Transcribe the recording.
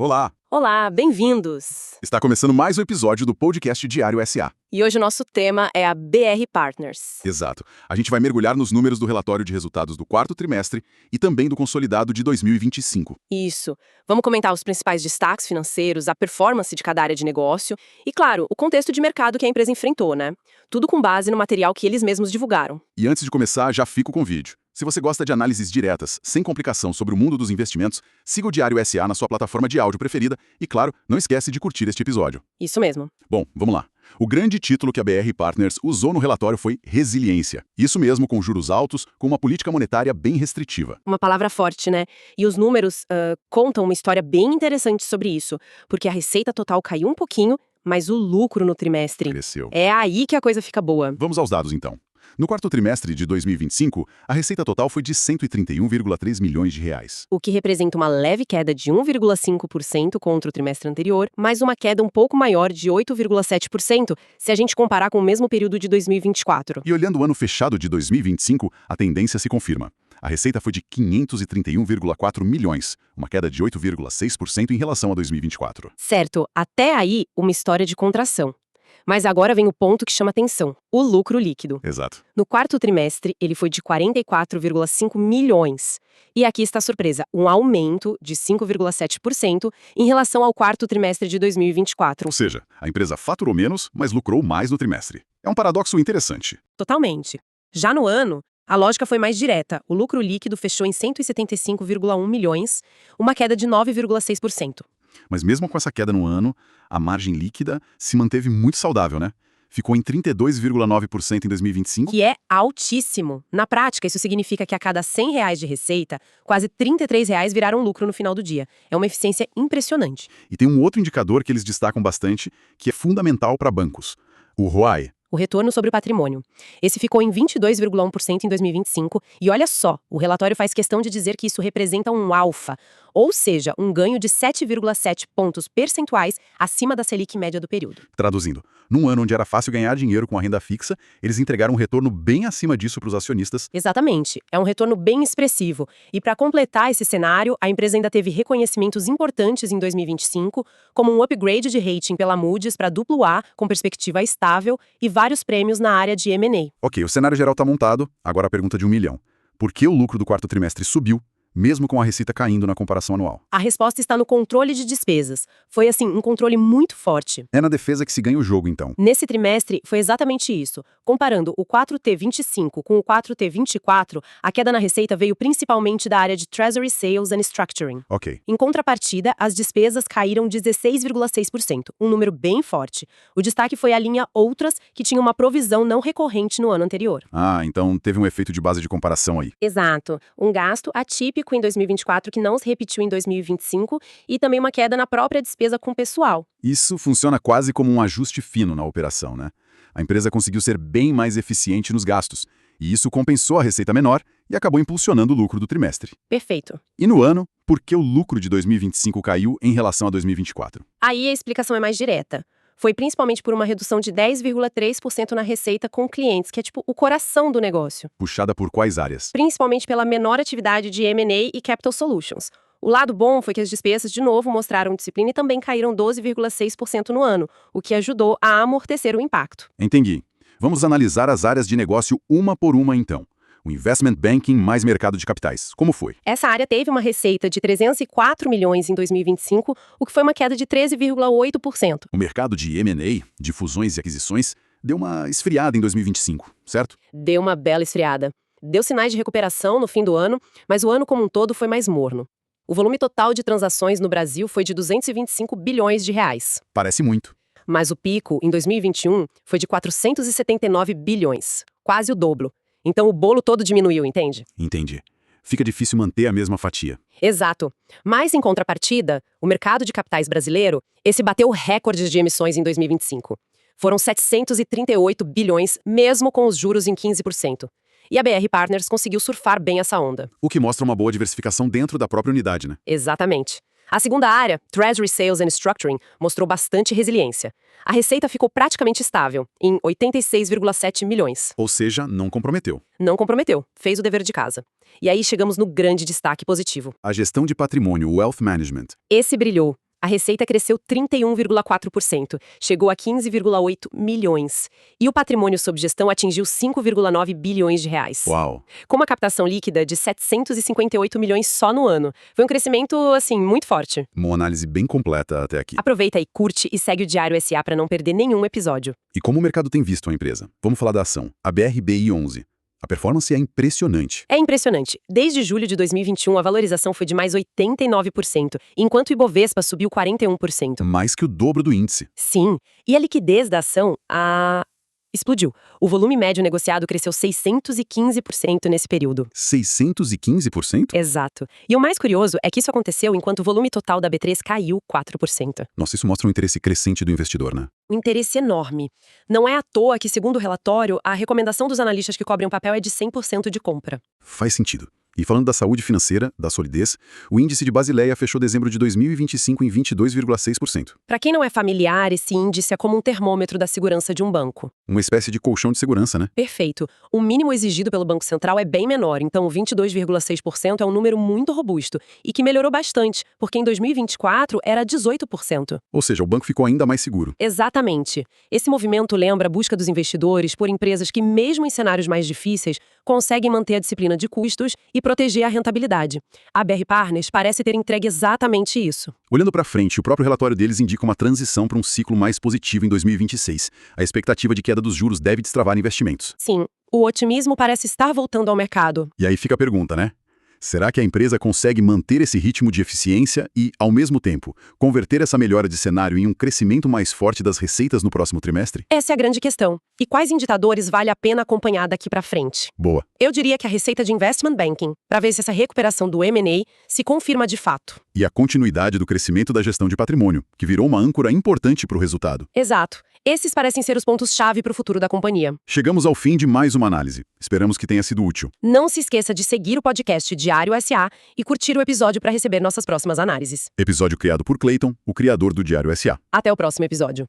Olá! Olá, bem-vindos! Está começando mais um episódio do Podcast Diário SA. E hoje o nosso tema é a BR Partners. Exato. A gente vai mergulhar nos números do relatório de resultados do quarto trimestre e também do consolidado de 2025. Isso. Vamos comentar os principais destaques financeiros, a performance de cada área de negócio e, claro, o contexto de mercado que a empresa enfrentou, né? Tudo com base no material que eles mesmos divulgaram. E antes de começar, já fica o convite. Se você gosta de análises diretas, sem complicação sobre o mundo dos investimentos, siga o Diário SA na sua plataforma de áudio preferida e, claro, não esquece de curtir este episódio. Isso mesmo. Bom, vamos lá. O grande título que a BR Partners usou no relatório foi resiliência. Isso mesmo, com juros altos, com uma política monetária bem restritiva. Uma palavra forte, né? E os números contam uma história bem interessante sobre isso, porque a receita total caiu um pouquinho, mas o lucro no trimestre Cresceu. é aí que a coisa fica boa. Vamos aos dados, então. No quarto trimestre de 2025, a receita total foi de 131,3 milhões de reais. O que representa uma leve queda de 1,5% contra o trimestre anterior, mas uma queda um pouco maior de 8,7% se a gente comparar com o mesmo período de 2024. E olhando o ano fechado de 2025, a tendência se confirma. A receita foi de 531,4 milhões, uma queda de 8,6% em relação a 2024. Certo, até aí uma história de contração. Mas agora vem o ponto que chama atenção, o lucro líquido. Exato. No quarto trimestre, ele foi de 44,5 milhões. E aqui está a surpresa, um aumento de 5,7% em relação ao quarto trimestre de 2024. Ou seja, a empresa faturou menos, mas lucrou mais no trimestre. É um paradoxo interessante. Totalmente. Já no ano, a lógica foi mais direta. O lucro líquido fechou em 175,1 milhões, uma queda de 9,6%. Mas mesmo com essa queda no ano, a margem líquida se manteve muito saudável, né? Ficou em 32,9% em 2025. Que é altíssimo. Na prática, isso significa que a cada R$ 100 de receita, quase R$ 33 viraram lucro no final do dia. É uma eficiência impressionante. E tem um outro indicador que eles destacam bastante, que é fundamental para bancos: o ROAE. O retorno sobre o patrimônio. Esse ficou em 22,1% em 2025 e olha só, o relatório faz questão de dizer que isso representa um alfa, ou seja, um ganho de 7,7 pontos percentuais acima da Selic média do período. Traduzindo, num ano onde era fácil ganhar dinheiro com a renda fixa, eles entregaram um retorno bem acima disso para os acionistas. Exatamente, é um retorno bem expressivo. E para completar esse cenário, a empresa ainda teve reconhecimentos importantes em 2025, como um upgrade de rating pela Moody's para AA, com perspectiva estável, e vários prêmios na área de M&A. Ok, o cenário geral está montado, agora a pergunta de 1 milhão. Por que o lucro do quarto trimestre subiu, mesmo com a receita caindo na comparação anual? A resposta está no controle de despesas. Foi, assim, um controle muito forte. É na defesa que se ganha o jogo, então. Nesse trimestre, foi exatamente isso. Comparando o 4T25 com o 4T24, a queda na receita veio principalmente da área de Treasury Sales and Structuring. Ok. Em contrapartida, as despesas caíram 16,6%, um número bem forte. O destaque foi a linha Outras, que tinha uma provisão não recorrente no ano anterior. Ah, então teve um efeito de base de comparação aí. Exato. Um gasto atípico em 2024 que não se repetiu em 2025 e também uma queda na própria despesa com pessoal. Isso funciona quase como um ajuste fino na operação, né? A empresa conseguiu ser bem mais eficiente nos gastos, e isso compensou a receita menor e acabou impulsionando o lucro do trimestre. Perfeito. E no ano, por que o lucro de 2025 caiu em relação a 2024? Aí a explicação é mais direta. Foi principalmente por uma redução de 10,3% na receita com clientes, que é tipo o coração do negócio. Puxada por quais áreas? Principalmente pela menor atividade de M&A e Capital Solutions. O lado bom foi que as despesas, de novo, mostraram disciplina e também caíram 12,6% no ano, o que ajudou a amortecer o impacto. Entendi. Vamos analisar as áreas de negócio uma por uma, então. O Investment Banking mais mercado de capitais. Como foi? Essa área teve uma receita de 304 milhões em 2025, o que foi uma queda de 13,8%. O mercado de M&A, de fusões e aquisições, deu uma esfriada em 2025, certo? Deu uma bela esfriada. Deu sinais de recuperação no fim do ano, mas o ano como um todo foi mais morno. O volume total de transações no Brasil foi de 225 bilhões de reais. Parece muito. Mas o pico, em 2021, foi de 479 bilhões, quase o dobro. Então o bolo todo diminuiu, entende? Entendi. Fica difícil manter a mesma fatia. Exato. Mas, em contrapartida, o mercado de capitais brasileiro, esse bateu recordes de emissões em 2025. Foram 738 bilhões, mesmo com os juros em 15%. E a BR Partners conseguiu surfar bem essa onda. O que mostra uma boa diversificação dentro da própria unidade, né? Exatamente. A segunda área, Treasury Sales and Structuring, mostrou bastante resiliência. A receita ficou praticamente estável, em 86,7 milhões. Ou seja, não comprometeu. Não comprometeu, fez o dever de casa. E aí chegamos no grande destaque positivo. A gestão de patrimônio, Wealth Management. Esse brilhou. A receita cresceu 31,4%, chegou a 15,8 milhões. E o patrimônio sob gestão atingiu 5,9 bilhões de reais. Uau! Com uma captação líquida de 758 milhões só no ano. Foi um crescimento, assim, muito forte. Uma análise bem completa até aqui. Aproveita e curte e segue o Diário SA para não perder nenhum episódio. E como o mercado tem visto a empresa? Vamos falar da ação, a BRBI11. A performance é impressionante. É impressionante. Desde julho de 2021, a valorização foi de mais 89%, enquanto o Ibovespa subiu 41%. Mais que o dobro do índice. Sim, e a liquidez da ação, explodiu. O volume médio negociado cresceu 615% nesse período. 615%? Exato. E o mais curioso é que isso aconteceu enquanto o volume total da B3 caiu 4%. Nossa, isso mostra um interesse crescente do investidor, né? Um interesse enorme. Não é à toa que, segundo o relatório, a recomendação dos analistas que cobrem o papel é de 100% de compra. Faz sentido. E falando da saúde financeira, da solidez, o índice de Basileia fechou dezembro de 2025 em 22,6%. Para quem não é familiar, esse índice é como um termômetro da segurança de um banco. Uma espécie de colchão de segurança, né? Perfeito. O mínimo exigido pelo Banco Central é bem menor, então o 22,6% é um número muito robusto e que melhorou bastante, porque em 2024 era 18%. Ou seja, o banco ficou ainda mais seguro. Exatamente. Esse movimento lembra a busca dos investidores por empresas que, mesmo em cenários mais difíceis, conseguem manter a disciplina de custos e proteger a rentabilidade. A BR Partners parece ter entregue exatamente isso. Olhando para frente, o próprio relatório deles indica uma transição para um ciclo mais positivo em 2026. A expectativa de queda dos juros deve destravar investimentos. Sim, o otimismo parece estar voltando ao mercado. E aí fica a pergunta, né? Será que a empresa consegue manter esse ritmo de eficiência e, ao mesmo tempo, converter essa melhora de cenário em um crescimento mais forte das receitas no próximo trimestre? Essa é a grande questão. E quais indicadores vale a pena acompanhar daqui para frente? Boa. Eu diria que a receita de investment banking, para ver se essa recuperação do M&A se confirma de fato. E a continuidade do crescimento da gestão de patrimônio, que virou uma âncora importante para o resultado. Exato. Esses parecem ser os pontos-chave para o futuro da companhia. Chegamos ao fim de mais uma análise. Esperamos que tenha sido útil. Não se esqueça de seguir o podcast Diário SA e curtir o episódio para receber nossas próximas análises. Episódio criado por Clayton, o criador do Diário SA. Até o próximo episódio.